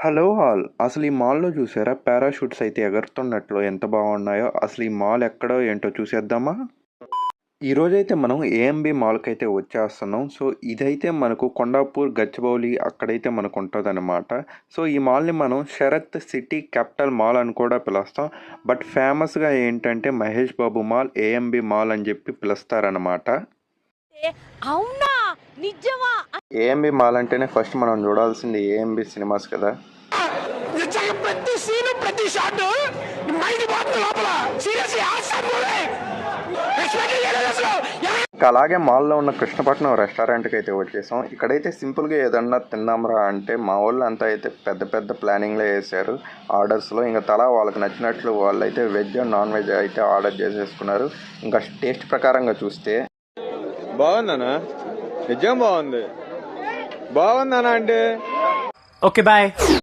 Hello all! అసలు ఈ మాల్‌లో చూసారా పారాషూట్స్ అయితే ఎగురుతున్నట్లు ఎంత బాగున్నాయో! అసలు ఈ మాల్ ఎక్కడో ఏంటో చూసేద్దామా? ఈరోజైతే మనం ఏఎంబీ మాల్‌కైతే వచ్చేస్తున్నాం. సో, ఇదైతే మనకు కొండాపూర్, గచ్చిబౌలి అక్కడైతే మనకు ఉంటదనమాట. సో, ఈ మాల్‌ని మనం శరత్ సిటీ క్యాపిటల్ మాల్ అని కూడా పిలుస్తాం. బట్ ఫేమస్‌గా ఏంటంటే Mahesh Babu mall, AMB mall అని చెప్పి పిలుస్తారనమాట. అవునా నిజమా ఏఎంబీ మాల్ అంటేనే ఫస్ట్ మనం చూడాల్సింది ఏఎంబీ సినిమాస్ కదా! నిజంగా ప్రతి సీను ప్రతి షాట్ మైండ్ పోతుంది లోపల సీరియస్లీ ఆసమ్ మూవీ ఎక్స్పెక్ట్ చేయలేదు అసలు ఇంకా అలాగే మాల్లో ఉన్న కృష్ణపట్నం రెస్టారెంట్కి అయితే వచ్చేసాం. ఇక్కడైతే సింపుల్గా ఏదన్నా తిందాంరా అంటే మా వాళ్ళు అంతా అయితే పెద్ద పెద్ద ప్లానింగ్లో వేసారు ఆర్డర్స్లో. ఇంకా తలా వాళ్ళకి నచ్చినట్లు వాళ్ళు అయితే వెజ్ నాన్ వెజ్ అయితే ఆర్డర్ చేసేసుకున్నారు. ఇంకా టేస్ట్ ప్రకారంగా చూస్తే బాగుందనా? నిజం బాగుంది. బాగుందనా అంటే ఓకే బాయ్.